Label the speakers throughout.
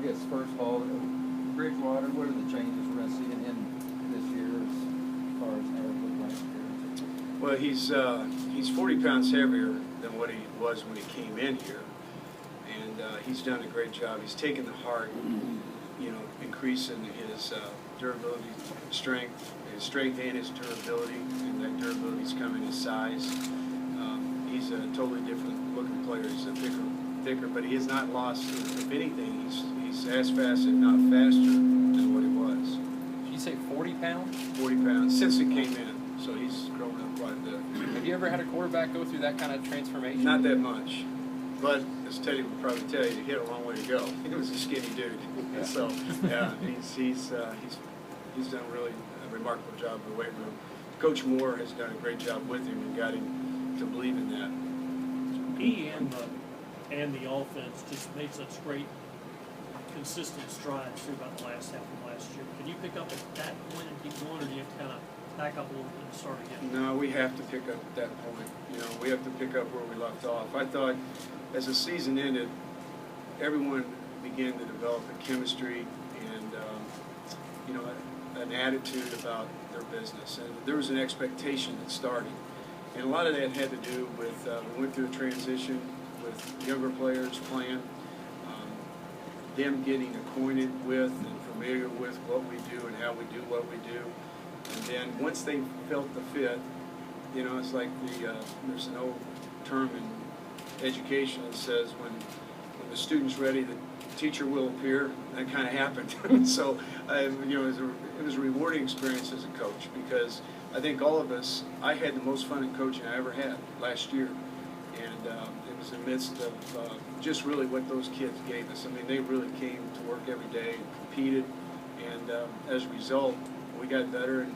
Speaker 1: I guess first of all, Bridgewater, what are the changes we're going to see in him this year as far as how it looked last year?
Speaker 2: Well, he's 40 pounds heavier than what he was when he came in here, and he's done a great job. He's taken the heart, increasing his durability, strength and his durability, and that durability is coming in his size. He's a totally different looking player. He's a thicker, but he has not lost. If anything, he's as fast, if not faster, than what he was.
Speaker 1: Did you say 40 pounds?
Speaker 2: 40 pounds since he came in, so he's grown up quite a bit.
Speaker 1: Have you ever had a quarterback go through that kind of transformation?
Speaker 2: Not that much, but as Teddy would probably tell you, he had a long way to go. He was a skinny dude,
Speaker 1: Yeah.
Speaker 2: so yeah, he's done really a remarkable job in the weight room. Coach Moore has done a great job with him and got him to believe in that.
Speaker 3: He and the offense just made such great, consistent strides through about the last half of last year. Can you pick up at that point and keep going, or do you have to kind of back up a little bit and start again?
Speaker 2: No, we have to pick up at that point. We have to pick up where we left off. I thought as the season ended, everyone began to develop a chemistry and an attitude about their business, and there was an expectation that started. And a lot of that had to do with we went through a transition with younger players playing, them getting acquainted with and familiar with what we do and how we do what we do. And then once they felt the fit, it's like there's an old term in education that says when the student's ready, the teacher will appear. That kind of happened. So it was a rewarding experience as a coach, because I think all of us, I had the most fun in coaching I ever had last year. And it was in the midst of just really what those kids gave us. I mean, they really came to work every day and competed. And as a result, we got better, and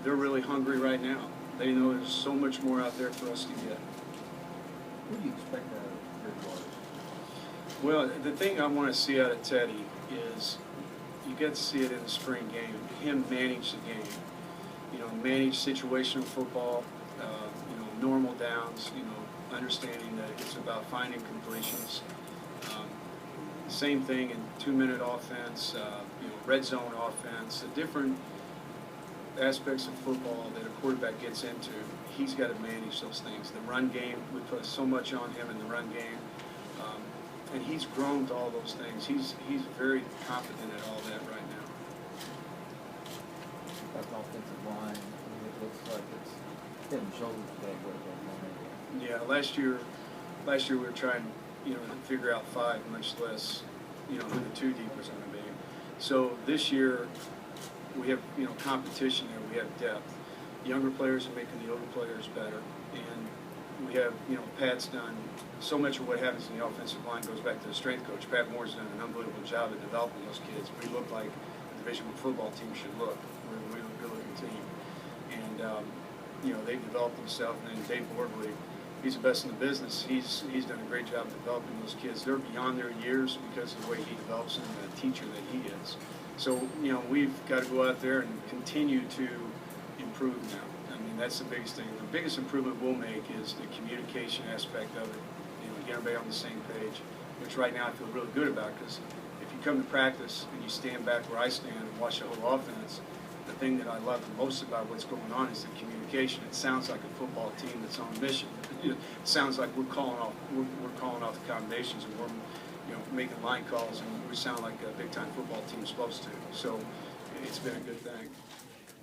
Speaker 2: they're really hungry right now. They know there's so much more out there for us to get.
Speaker 1: What do you expect out of Bridgewater?
Speaker 2: Well, the thing I want to see out of Teddy is you get to see it in the spring game, him manage the game. Manage situational football, normal downs, understanding that it's about finding completions. Same thing in 2-minute offense, red zone offense, the different aspects of football that a quarterback gets into. He's got to manage those things. The run game, we put so much on him in the run game, and he's grown to all those things. He's very competent at all that right now.
Speaker 1: That offensive line, it looks like it's head and shoulders above what it was.
Speaker 2: Yeah, last year we were trying, to figure out 5, much less, who the 2 deep was going to be. So this year we have, competition there. We have depth. Younger players are making the older players better, and we have, Pat's done so much of what happens in the offensive line goes back to the strength coach. Pat Moore's done an unbelievable job of developing those kids. We look like a Division I football team should look. We're a really good-looking team, and they've developed themselves. And then Dave Borgley, he's the best in the business. He's done a great job developing those kids. They're beyond their years because of the way he develops them and the teacher that he is. So, we've got to go out there and continue to improve now. I mean, that's the biggest thing. The biggest improvement we'll make is the communication aspect of it. Get everybody on the same page, which right now I feel really good about, because if you come to practice and you stand back where I stand and watch the whole offense, the thing that I love the most about what's going on is the communication. It sounds like a football team that's on mission. It sounds like we're calling off the combinations, and we're making line calls, and we sound like a big-time football team's supposed to. So it's been a good thing.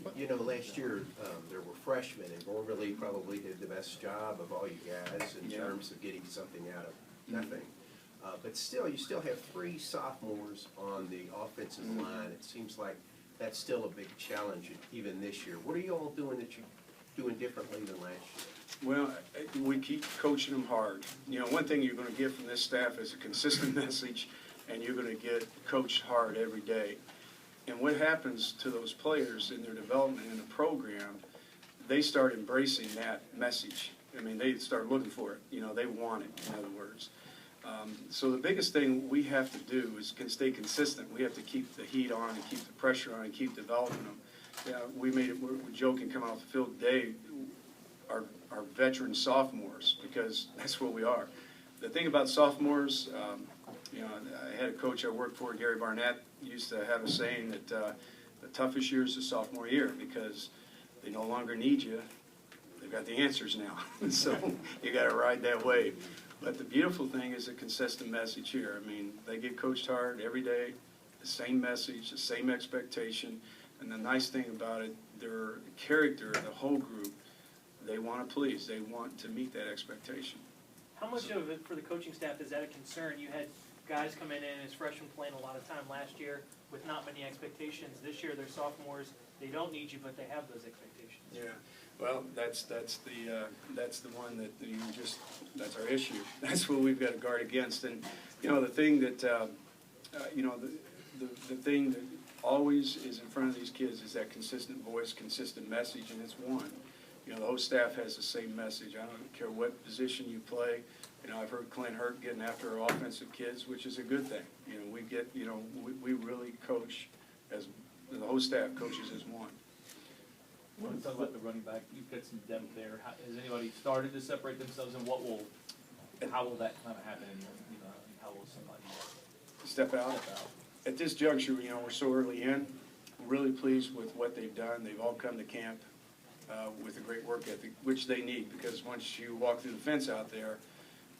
Speaker 4: Last year there were freshmen, and Borgley probably did the best job of all you guys in terms of getting something out of nothing. But still, you still have 3 sophomores on the offensive line. It seems like that's still a big challenge even this year. What are you all doing that you're doing differently than last year?
Speaker 2: Well, we keep coaching them hard. One thing you're going to get from this staff is a consistent message, and you're going to get coached hard every day. And what happens to those players in their development in the program, they start embracing that message. I mean, they start looking for it. They want it, in other words. So the biggest thing we have to do is stay consistent. We have to keep the heat on and keep the pressure on and keep developing them. We're joking coming off the field today, our veteran sophomores, because that's what we are. The thing about sophomores, You know, I had a coach I worked for, Gary Barnett, used to have a saying that the toughest year is the sophomore year because they no longer need you. They've got the answers now. So you got to ride that wave. But the beautiful thing is a consistent message here. I mean, they get coached hard every day, the same message, the same expectation. And the nice thing about it, their character, the whole group, they want to please. They want to meet that expectation.
Speaker 5: How much of it for the coaching staff is that a concern? You had guys come in as freshmen playing a lot of time last year with not many expectations. This year they're sophomores. They don't need you, but they have those expectations.
Speaker 2: Yeah, well, that's the one that that's our issue. That's what we've got to guard against. And you know, the thing that you know, the thing that always is in front of these kids is that consistent voice, consistent message, and it's one. You know, the whole staff has the same message. I don't care what position you play. You know, I've heard Clint Hurt getting after our offensive kids, which is a good thing. You know, we get, you know, we really coach as the whole staff coaches as one.
Speaker 6: I want to talk about the running back. You've got some depth there. Has anybody started to separate themselves, and how will that kind of happen? You know, how will somebody
Speaker 2: Step out. At this juncture, you know, we're so early in. We're really pleased with what they've done. They've all come to camp with a great work ethic, which they need, because once you walk through the fence out there,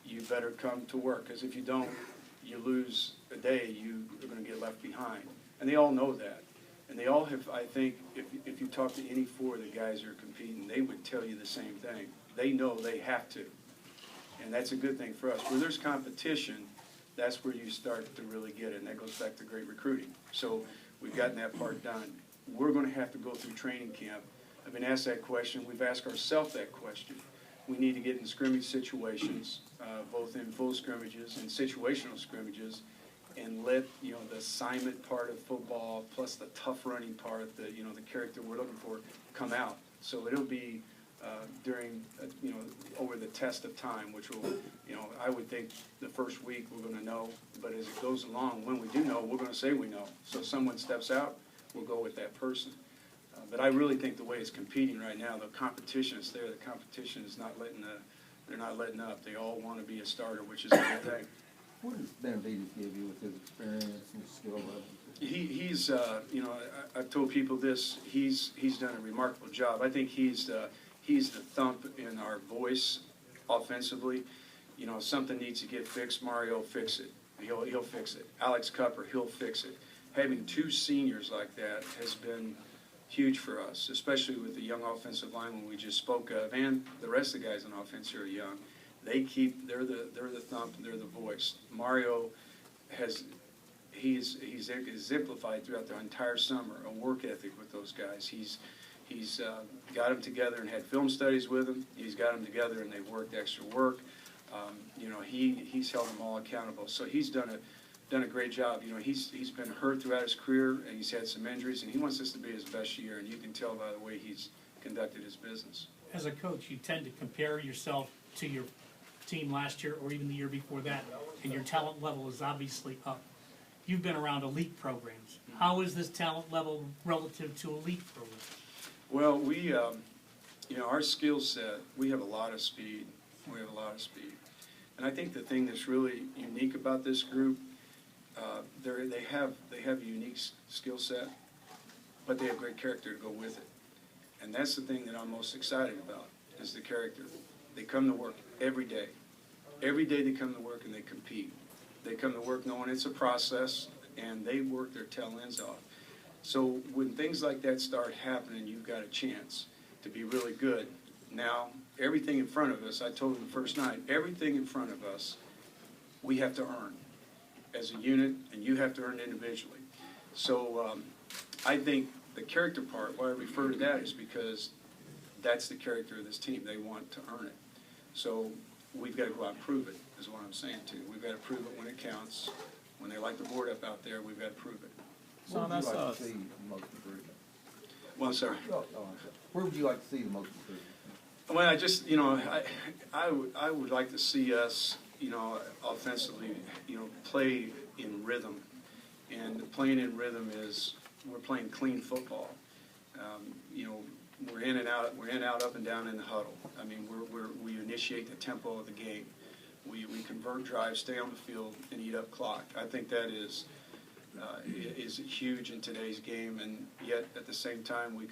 Speaker 2: you better come to work, because if you don't, you lose a day, you are going to get left behind. And they all know that. And they all have, I think, if you talk to any four of the guys that are competing, they would tell you the same thing. They know they have to. And that's a good thing for us. Where there's competition, that's where you start to really get it. And that goes back to great recruiting. So we've gotten that part done. We're going to have to go through training camp. I've been asked that question. We've asked ourselves that question. We need to get in scrimmage situations, both in full scrimmages and situational scrimmages, and let, you know, the assignment part of football plus the tough running part, the, you know, the character we're looking for, come out. So it'll be during, you know, over the test of time, which will, you know, I would think the first week we're going to know, but as it goes along, when we do know, we're going to say we know. So if someone steps out, we'll go with that person. But I really think the way it's competing right now, the competition is there. The competition is not letting they're not letting up. They all want to be a starter, which is a good thing.
Speaker 1: What does Benavides give you with his experience and skill level?
Speaker 2: He's you know, I've told people this. He's done a remarkable job. I think he's the thump in our voice offensively. You know, if something needs to get fixed, Mario will fix it. He'll fix it. Alex Cupper, he'll fix it. Having two seniors like that has been huge for us, especially with the young offensive lineman we just spoke of, and the rest of the guys on offense here are young. They're the thump, they're the voice. Mario he's exemplified throughout the entire summer a work ethic with those guys. He's got them together and had film studies with them. He's got them together and they've worked extra work. You know, he's held them all accountable. So he's done a great job. You know, he's been hurt throughout his career, and he's had some injuries, and he wants this to be his best year, and you can tell by the way he's conducted his business.
Speaker 7: As a coach, you tend to compare yourself to your team last year or even the year before that, and your talent level is obviously up. You've been around elite programs. How is this talent level relative to elite programs?
Speaker 2: Well, we, you know, our skill set, we have a lot of speed. We have a lot of speed. And I think the thing that's really unique about this group, they have a unique skill set, but they have great character to go with it. And that's the thing that I'm most excited about, is the character. They come to work every day. Every day they come to work and they compete. They come to work knowing it's a process, and they work their tail ends off. So when things like that start happening, you've got a chance to be really good. Now, everything in front of us, I told them the first night, everything in front of us, we have to earn as a unit, and you have to earn individually. So I think the character part, why I refer to that is because that's the character of this team. They want to earn it. So we've got to go out and prove it, is what I'm saying too. We've got to prove it when it counts. When they light the board up out there, we've got to prove it.
Speaker 1: Where would you like to see the most improvement?
Speaker 2: Well, I'm sorry.
Speaker 1: I'm sorry. Where would you like to see the most improvement?
Speaker 2: Well, I just, you know, I would like to see us, you know, offensively, you know, play in rhythm. And playing in rhythm is we're playing clean football. You know, we're in and out, up and down in the huddle. I mean, we initiate the tempo of the game. We convert drives, stay on the field, and eat up clock. I think that is huge in today's game, and yet at the same time we